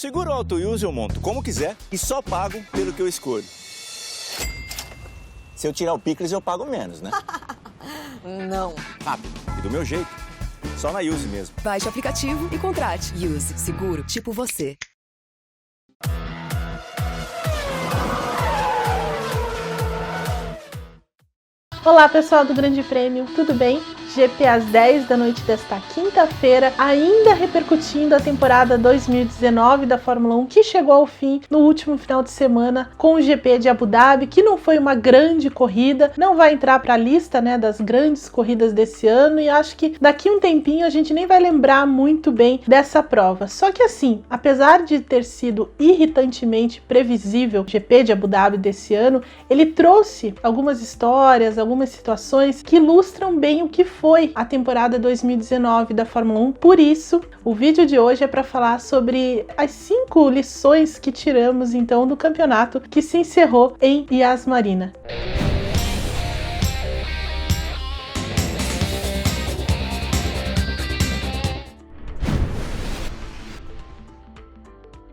Seguro Auto Use eu monto como quiser e só pago pelo que eu escolho. Se eu tirar o picles, eu pago menos, né? Não. Rápido e do meu jeito. Só na Use mesmo. Baixe o aplicativo e contrate. Use. Seguro tipo você. Olá pessoal do Grande Prêmio, tudo bem? GP às 10 da noite desta quinta-feira, ainda repercutindo a temporada 2019 da Fórmula 1, que chegou ao fim no último final de semana com o GP de Abu Dhabi, que não foi uma grande corrida, não vai entrar para a lista, né, das grandes corridas desse ano, e acho que daqui um tempinho a gente nem vai lembrar muito bem dessa prova. Só que assim, apesar de ter sido irritantemente previsível o GP de Abu Dhabi desse ano, ele trouxe algumas histórias, algumas situações que ilustram bem o que foi a temporada 2019 da Fórmula 1. Por isso, o vídeo de hoje é para falar sobre as 5 lições que tiramos então do campeonato que se encerrou em Yas Marina.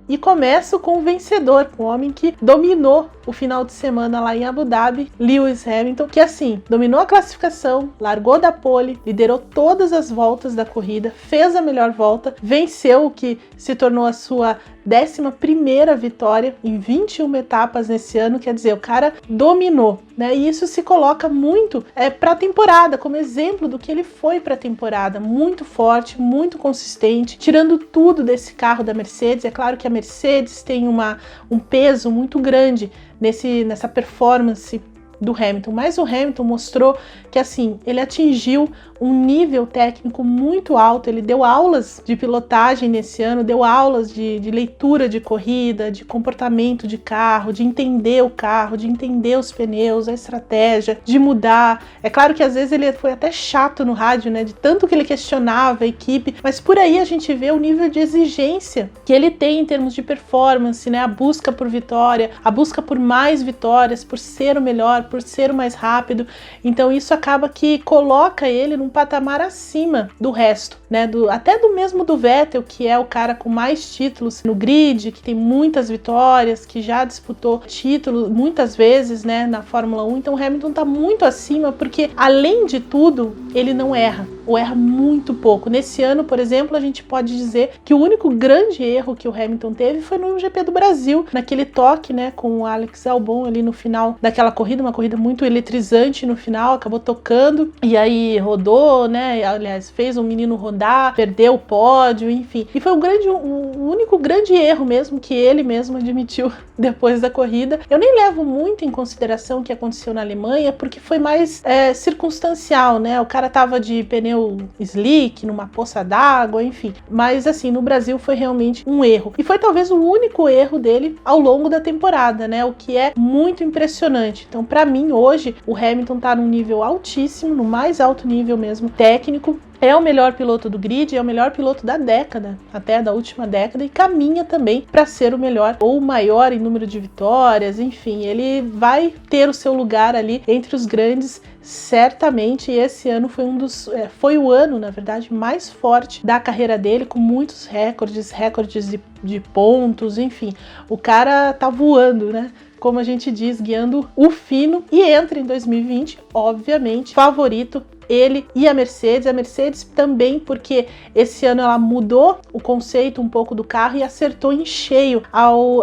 E começo com o vencedor, o homem que dominou o final de semana lá em Abu Dhabi, Lewis Hamilton, que assim, dominou a classificação, largou da pole, liderou todas as voltas da corrida, fez a melhor volta, venceu o que se tornou a sua 11ª vitória em 21 etapas nesse ano, quer dizer, o cara dominou, né? E isso se coloca muito para a temporada, como exemplo do que ele foi para a temporada, muito forte, muito consistente, tirando tudo desse carro da Mercedes. É claro que a Mercedes tem um peso muito grande nessa performance do Hamilton, mas o Hamilton mostrou que assim, ele atingiu um nível técnico muito alto, ele deu aulas de pilotagem nesse ano, deu aulas de leitura de corrida, de comportamento de carro, de entender o carro, de entender os pneus, a estratégia, de mudar. É claro que às vezes ele foi até chato no rádio, né, de tanto que ele questionava a equipe, mas por aí a gente vê o nível de exigência que ele tem em termos de performance, né, a busca por vitória, a busca por mais vitórias, por ser o melhor, por ser o mais rápido. Então isso acaba que coloca ele num patamar acima do resto, né? Até do mesmo do Vettel, que é o cara com mais títulos no grid, que tem muitas vitórias, que já disputou título muitas vezes, né, na Fórmula 1. Então o Hamilton tá muito acima, porque além de tudo, ele não erra, ou erra muito pouco. Nesse ano, por exemplo, a gente pode dizer que o único grande erro que o Hamilton teve foi no GP do Brasil, naquele toque, né, com o Alex Albon ali no final daquela corrida, uma corrida muito eletrizante no final, acabou tocando, e aí rodou, né, aliás, fez um menino rodar, perdeu o pódio, enfim. E foi o único grande erro mesmo que ele mesmo admitiu depois da corrida. Eu nem levo muito em consideração o que aconteceu na Alemanha, porque foi mais circunstancial, né, o cara tava de pneu slick, numa poça d'água, enfim. Mas assim, no Brasil foi realmente um erro. E foi talvez o único erro dele ao longo da temporada, né, o que é muito impressionante. Então, para mim, hoje, o Hamilton tá num nível altíssimo, no mais alto nível mesmo técnico. É o melhor piloto do grid, é o melhor piloto da década, até da última década, e caminha também para ser o melhor ou o maior em número de vitórias, enfim, ele vai ter o seu lugar ali entre os grandes, certamente. E esse ano foi o ano, na verdade, mais forte da carreira dele, com muitos recordes de pontos, enfim, o cara tá voando, né? Como a gente diz, guiando o fino, e entra em 2020, obviamente, favorito ele e a Mercedes também, porque esse ano ela mudou o conceito um pouco do carro e acertou em cheio ao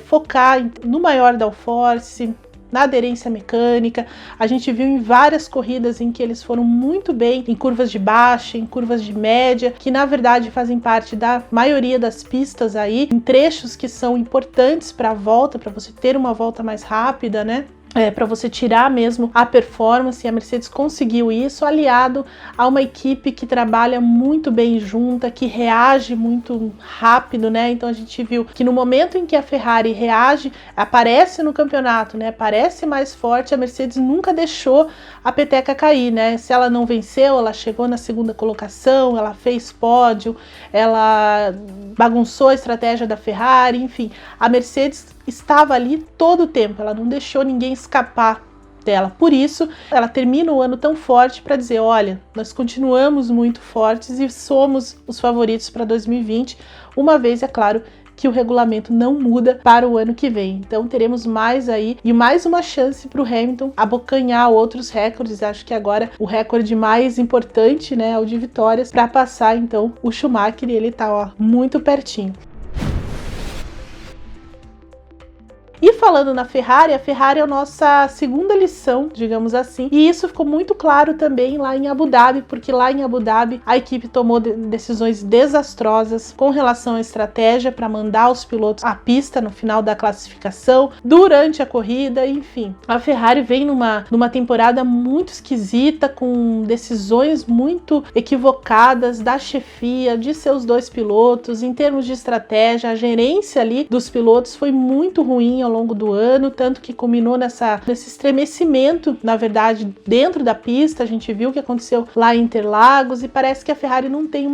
focar no maior downforce, na aderência mecânica. A gente viu em várias corridas em que eles foram muito bem em curvas de baixa, em curvas de média, que na verdade fazem parte da maioria das pistas aí, em trechos que são importantes para a volta, para você ter uma volta mais rápida, né? Para você tirar mesmo a performance, e a Mercedes conseguiu isso, aliado a uma equipe que trabalha muito bem junta, que reage muito rápido, né? Então a gente viu que no momento em que a Ferrari reage, aparece no campeonato, né? Parece mais forte, a Mercedes nunca deixou a peteca cair, né? Se ela não venceu, ela chegou na 2ª colocação, ela fez pódio, ela bagunçou a estratégia da Ferrari, enfim, a Mercedes estava ali todo o tempo, ela não deixou ninguém escapar dela. Por isso, ela termina o ano tão forte para dizer, olha, nós continuamos muito fortes e somos os favoritos para 2020, uma vez, é claro, que o regulamento não muda para o ano que vem. Então teremos mais aí e mais uma chance para o Hamilton abocanhar outros recordes. Acho que agora o recorde mais importante, né, é o de vitórias, para passar então o Schumacher, e ele tá muito pertinho. E falando na Ferrari, a Ferrari é a nossa segunda lição, digamos assim, e isso ficou muito claro também lá em Abu Dhabi, porque lá em Abu Dhabi a equipe tomou decisões desastrosas com relação à estratégia para mandar os pilotos à pista no final da classificação, durante a corrida, enfim. A Ferrari vem numa temporada muito esquisita, com decisões muito equivocadas da chefia, de seus dois pilotos, em termos de estratégia, a gerência ali dos pilotos foi muito ruim ao longo do ano, tanto que culminou nesse estremecimento, na verdade, dentro da pista. A gente viu o que aconteceu lá em Interlagos e parece que a Ferrari não tem um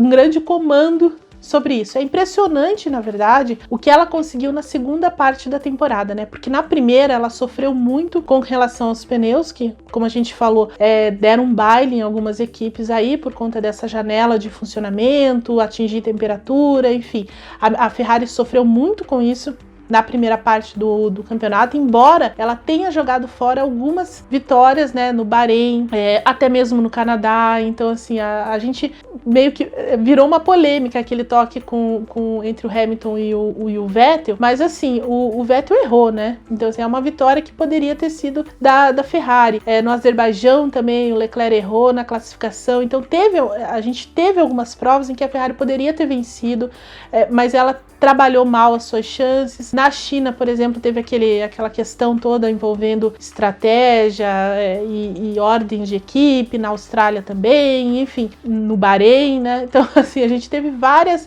grande comando sobre isso. É impressionante, na verdade, o que ela conseguiu na segunda parte da temporada, né? Porque na primeira ela sofreu muito com relação aos pneus, que, como a gente falou, deram um baile em algumas equipes aí por conta dessa janela de funcionamento, atingir temperatura, enfim. A Ferrari sofreu muito com isso na primeira parte do campeonato, embora ela tenha jogado fora algumas vitórias, né, no Bahrein, até mesmo no Canadá. Então, assim, a gente meio que virou uma polêmica aquele toque entre o Hamilton e o Vettel, mas assim, o Vettel errou, né? Então, assim, é uma vitória que poderia ter sido da Ferrari. No Azerbaijão também o Leclerc errou na classificação, então a gente teve algumas provas em que a Ferrari poderia ter vencido, mas ela trabalhou mal as suas chances. Na China, por exemplo, teve aquela questão toda envolvendo estratégia e ordem de equipe, na Austrália também, enfim, no Bahrein, né? Então, assim, a gente teve vários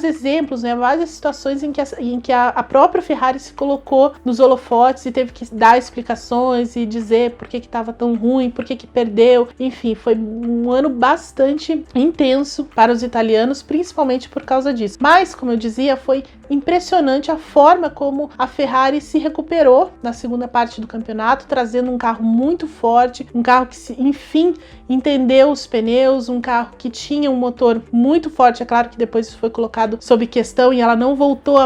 exemplos, né? Várias situações em que a própria Ferrari se colocou nos holofotes e teve que dar explicações e dizer por que estava tão ruim, por que perdeu. Enfim, foi um ano bastante intenso para os italianos, principalmente por causa disso. Mas, como eu dizia, foi impressionante a forma como a Ferrari se recuperou na segunda parte do campeonato, trazendo um carro muito forte, um carro que, enfim, entendeu os pneus, um carro que tinha um motor muito forte. É claro que depois isso foi colocado sob questão e ela não voltou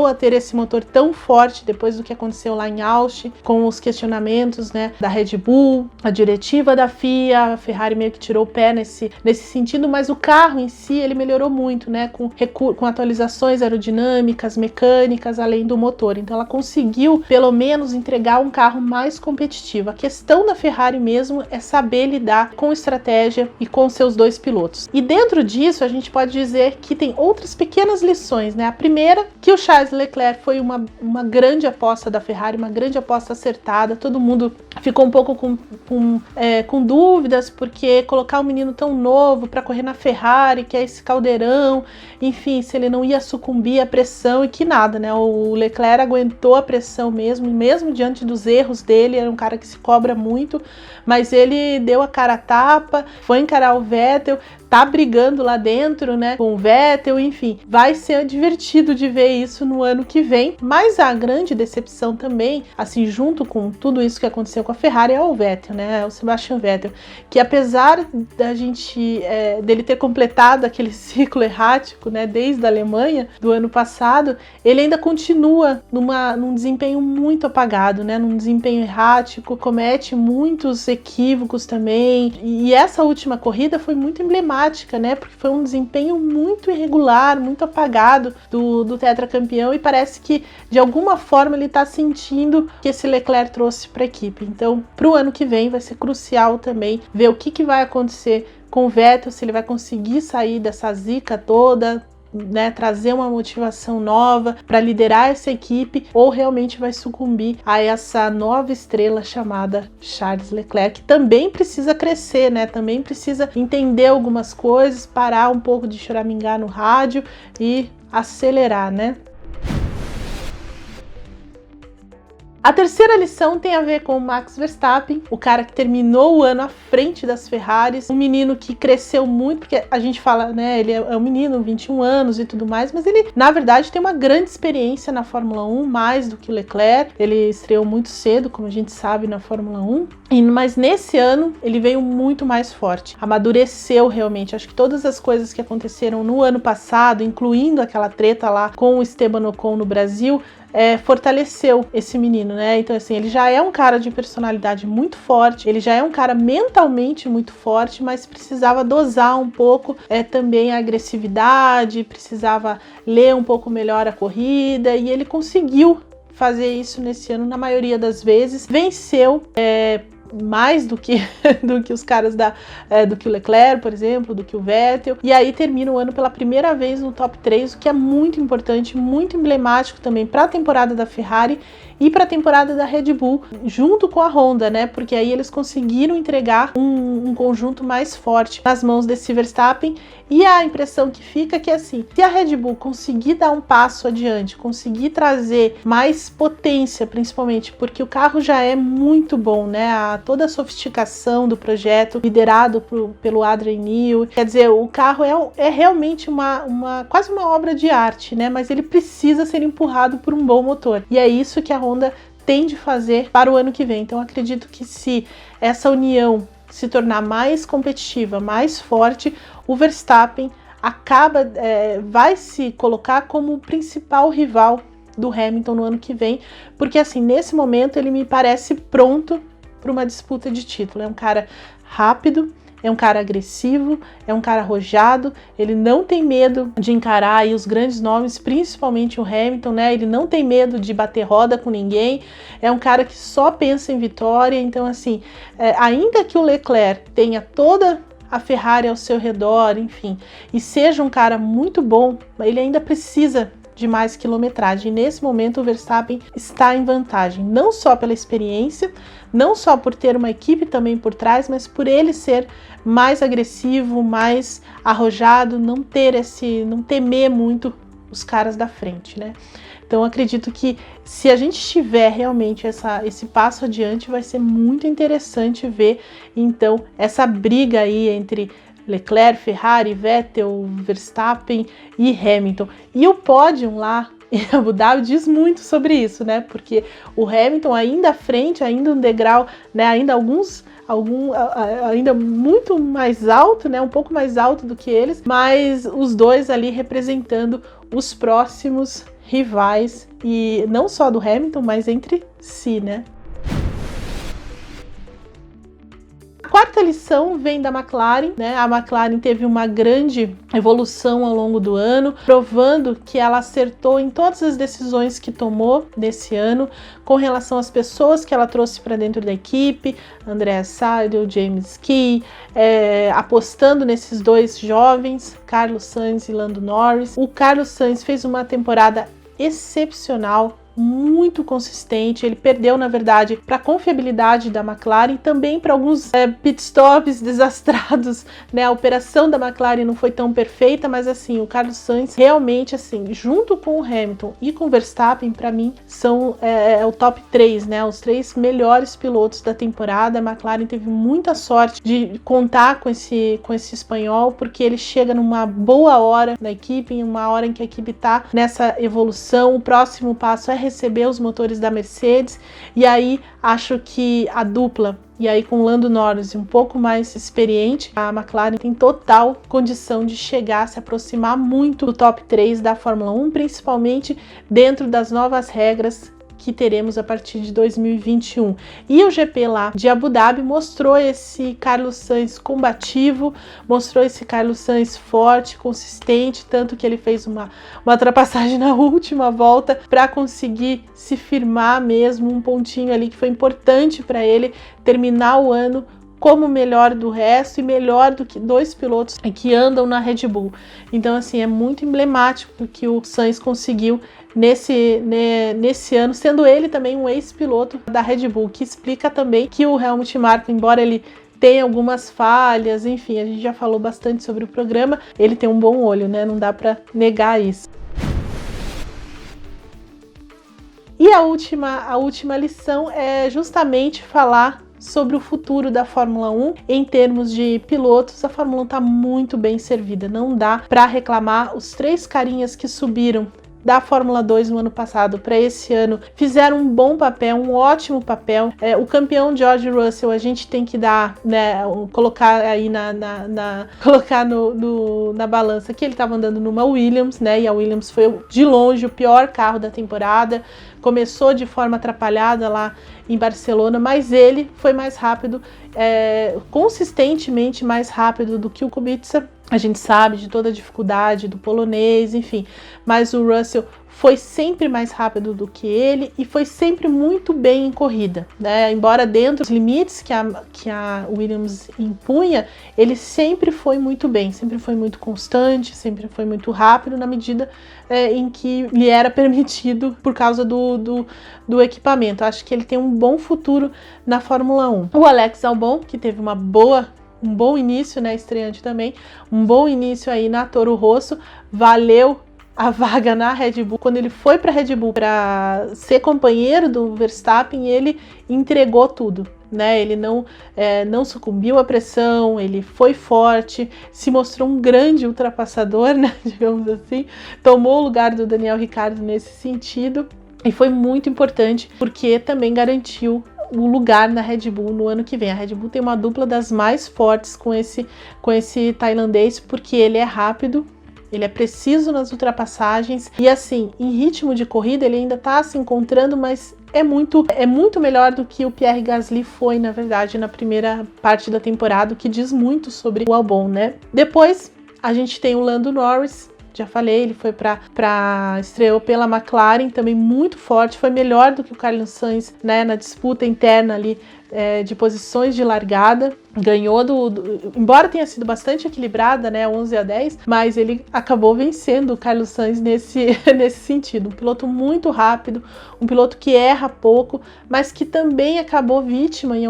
a ter esse motor tão forte depois do que aconteceu lá em Austin, com os questionamentos, né, da Red Bull, a diretiva da FIA. A Ferrari meio que tirou o pé nesse sentido, mas o carro em si, ele melhorou muito, né, com atualizações aerodinâmicas, mecânicas, além do motor. Então ela conseguiu, pelo menos, entregar um carro mais competitivo. A questão da Ferrari mesmo é saber lidar com estratégia e com seus dois pilotos. E dentro disso, a gente pode dizer que tem outras pequenas lições, né? A primeira, que o Charles Leclerc foi uma grande aposta da Ferrari, uma grande aposta acertada. Todo mundo ficou um pouco com dúvidas, porque colocar um menino tão novo para correr na Ferrari, que é esse caldeirão, enfim, se ele não ia sucumbir à pressão, e que nada, né? O Leclerc aguentou a pressão mesmo diante dos erros dele. Era um cara que se cobra muito, mas ele deu a cara a tapa, foi encarar o Vettel, tá brigando lá dentro, né, com o Vettel, enfim. Vai ser divertido de ver isso no ano que vem, mas a grande decepção também, assim, junto com tudo isso que aconteceu com a Ferrari, é o Vettel, né, o Sebastian Vettel, que apesar dele ter completado aquele ciclo errático, né, desde a Alemanha, do ano passado, ele ainda continua num desempenho muito apagado, né, num desempenho errático, comete muitos equívocos também, e essa última corrida foi muito emblemática, né? Porque foi um desempenho muito irregular, muito apagado do tetracampeão, e parece que de alguma forma ele está sentindo que esse Leclerc trouxe para a equipe. Então, para o ano que vem vai ser crucial também ver o que vai acontecer com o Vettel, se ele vai conseguir sair dessa zica toda, né, trazer uma motivação nova para liderar essa equipe, ou realmente vai sucumbir a essa nova estrela chamada Charles Leclerc, que também precisa crescer, né, também precisa entender algumas coisas, parar um pouco de choramingar no rádio e acelerar, né? A terceira lição tem a ver com o Max Verstappen, o cara que terminou o ano à frente das Ferraris, um menino que cresceu muito, porque a gente fala, né, ele é um menino, 21 anos e tudo mais, mas ele, na verdade, tem uma grande experiência na Fórmula 1, mais do que o Leclerc. Ele estreou muito cedo, como a gente sabe, na Fórmula 1, Mas nesse ano ele veio muito mais forte, amadureceu realmente. Acho que todas as coisas que aconteceram no ano passado, incluindo aquela treta lá com o Esteban Ocon no Brasil, fortaleceu esse menino, né? Então assim, ele já é um cara de personalidade muito forte, ele já é um cara mentalmente muito forte, mas precisava dosar um pouco também a agressividade, precisava ler um pouco melhor a corrida, e ele conseguiu fazer isso nesse ano na maioria das vezes, venceu mais do que os caras do que o Leclerc, por exemplo, do que o Vettel, e aí termina o ano pela primeira vez no top 3, o que é muito importante, muito emblemático também para a temporada da Ferrari e para a temporada da Red Bull, junto com a Honda, né? Porque aí eles conseguiram entregar um conjunto mais forte nas mãos desse Verstappen, e a impressão que fica é que assim, se a Red Bull conseguir dar um passo adiante, conseguir trazer mais potência, principalmente porque o carro já é muito bom, né? Toda a sofisticação do projeto liderado pelo Adrian Newey, quer dizer, o carro é realmente quase uma obra de arte, né? Mas ele precisa ser empurrado por um bom motor, e é isso que a Honda tem de fazer para o ano que vem. Então acredito que se essa união se tornar mais competitiva, mais forte, o Verstappen vai se colocar como o principal rival do Hamilton no ano que vem, porque assim, nesse momento ele me parece pronto para uma disputa de título. É um cara rápido, é um cara agressivo, é um cara arrojado, ele não tem medo de encarar aí os grandes nomes, principalmente o Hamilton, né? Ele não tem medo de bater roda com ninguém, é um cara que só pensa em vitória. Então assim, ainda que o Leclerc tenha toda a Ferrari ao seu redor, enfim, e seja um cara muito bom, ele ainda precisa de mais quilometragem. E nesse momento o Verstappen está em vantagem, não só pela experiência, não só por ter uma equipe também por trás, mas por ele ser mais agressivo, mais arrojado, não temer muito os caras da frente, né? Então acredito que se a gente tiver realmente esse passo adiante, vai ser muito interessante ver então essa briga aí entre Leclerc, Ferrari, Vettel, Verstappen e Hamilton. E o pódio lá em Abu Dhabi diz muito sobre isso, né? Porque o Hamilton ainda à frente, ainda um degrau, né? Ainda muito mais alto, né? Um pouco mais alto do que eles, mas os dois ali representando os próximos rivais, e não só do Hamilton, mas entre si, né? A quarta lição vem da McLaren, né? A McLaren teve uma grande evolução ao longo do ano, provando que ela acertou em todas as decisões que tomou nesse ano, com relação às pessoas que ela trouxe para dentro da equipe, Andrea Seidel, James Key, apostando nesses dois jovens, Carlos Sainz e Lando Norris. O Carlos Sainz fez uma temporada excepcional, muito consistente. Ele perdeu, na verdade, para a confiabilidade da McLaren e também para alguns pitstops desastrados, né? A operação da McLaren não foi tão perfeita, mas assim, o Carlos Sainz realmente, assim, junto com o Hamilton e com o Verstappen, para mim, são o top 3, né? Os 3 melhores pilotos da temporada. A McLaren teve muita sorte de contar com esse espanhol, porque ele chega numa boa hora na equipe, em uma hora em que a equipe está nessa evolução. O próximo passo é receber os motores da Mercedes, e aí acho que a dupla, e aí com o Lando Norris um pouco mais experiente, a McLaren tem total condição de chegar, se aproximar muito do top 3 da Fórmula 1, principalmente dentro das novas regras que teremos a partir de 2021. E o GP lá de Abu Dhabi mostrou esse Carlos Sainz combativo, mostrou esse Carlos Sainz forte, consistente, tanto que ele fez uma ultrapassagem na última volta para conseguir se firmar mesmo, um pontinho ali que foi importante para ele terminar o ano como melhor do resto e melhor do que 2 pilotos que andam na Red Bull. Então assim, é muito emblemático que o Sainz conseguiu nesse ano, sendo ele também um ex-piloto da Red Bull, que explica também que o Helmut Marko, embora ele tenha algumas falhas, enfim, a gente já falou bastante sobre o programa, ele tem um bom olho, né? Não dá para negar isso. E a última lição é justamente falar sobre o futuro da Fórmula 1 em termos de pilotos. A Fórmula 1 está muito bem servida, não dá para reclamar. Os 3 carinhas que subiram da Fórmula 2 no ano passado para esse ano fizeram um bom papel, um ótimo papel. O campeão George Russell, a gente tem que dar, né, colocar aí colocar na balança que ele estava andando numa Williams, né, e a Williams foi de longe o pior carro da temporada. Começou de forma atrapalhada lá em Barcelona, mas ele foi mais rápido, consistentemente mais rápido do que o Kubica. A gente sabe de toda a dificuldade do polonês, enfim, mas o Russell foi sempre mais rápido do que ele e foi sempre muito bem em corrida, né? Embora dentro dos limites que a Williams impunha, ele sempre foi muito bem, sempre foi muito constante, sempre foi muito rápido na medida em que lhe era permitido por causa do equipamento. Acho que ele tem um bom futuro na Fórmula 1. O Alex Albon, que teve um bom início, né, estreante também, um bom início aí na Toro Rosso, valeu a vaga na Red Bull. Quando ele foi para a Red Bull para ser companheiro do Verstappen, ele entregou tudo, né? Ele não sucumbiu à pressão, ele foi forte, se mostrou um grande ultrapassador, né, digamos assim, tomou o lugar do Daniel Ricciardo nesse sentido e foi muito importante porque também garantiu o lugar na Red Bull no ano que vem. A Red Bull tem uma dupla das mais fortes com esse tailandês, porque ele é rápido, ele é preciso nas ultrapassagens e assim, em ritmo de corrida ele ainda tá se encontrando, mas é muito melhor do que o Pierre Gasly foi, na verdade, na primeira parte da temporada, o que diz muito sobre o Albon, né? Depois a gente tem o Lando Norris. Já falei, ele foi estreou pela McLaren, também muito forte, foi melhor do que o Carlos Sainz, né, na disputa interna ali de posições de largada, ganhou embora tenha sido bastante equilibrada, né, 11-10, mas ele acabou vencendo o Carlos Sainz nesse sentido. Um piloto muito rápido, um piloto que erra pouco, mas que também acabou vítima em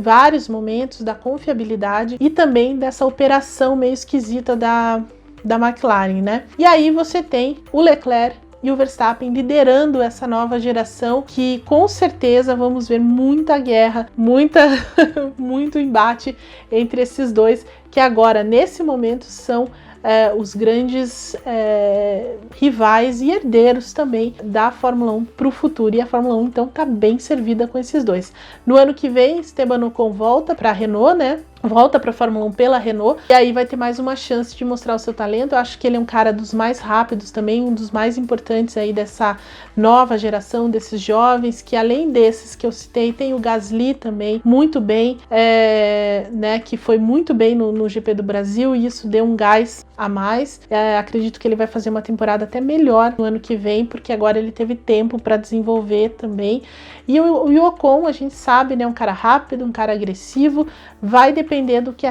vários momentos da confiabilidade e também dessa operação meio esquisita da McLaren, né? E aí você tem o Leclerc e o Verstappen liderando essa nova geração, que com certeza vamos ver muita guerra, muito embate entre esses dois, que agora, nesse momento, são os grandes rivais e herdeiros também da Fórmula 1 para o futuro. E a Fórmula 1, então, está bem servida com esses dois. No ano que vem, Esteban Ocon volta para a Renault, né? Volta para a Fórmula 1 pela Renault, e aí vai ter mais uma chance de mostrar o seu talento. Eu acho que ele é um cara dos mais rápidos também, um dos mais importantes aí dessa nova geração, desses jovens, que além desses que eu citei, tem o Gasly também, muito bem, né, que foi muito bem no GP do Brasil, e isso deu um gás a mais. Acredito que ele vai fazer uma temporada até melhor no ano que vem, porque agora ele teve tempo para desenvolver também. E o Ocon, a gente sabe, né, um cara rápido, um cara agressivo, vai depender do que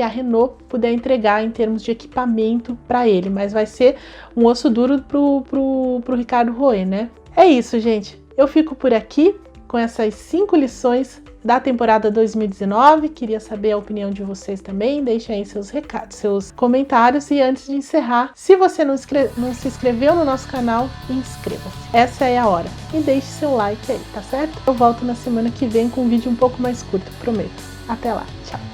a Renault puder entregar em termos de equipamento para ele, mas vai ser um osso duro pro Ricardo Rouet, né? É isso, gente. Eu fico por aqui com essas 5 lições da temporada 2019. Queria saber a opinião de vocês também. Deixem aí seus recados, seus comentários. E antes de encerrar, se você não se inscreveu no nosso canal, inscreva-se. Essa é a hora. E deixe seu like aí, tá certo? Eu volto na semana que vem com um vídeo um pouco mais curto, prometo. Até lá. Tchau.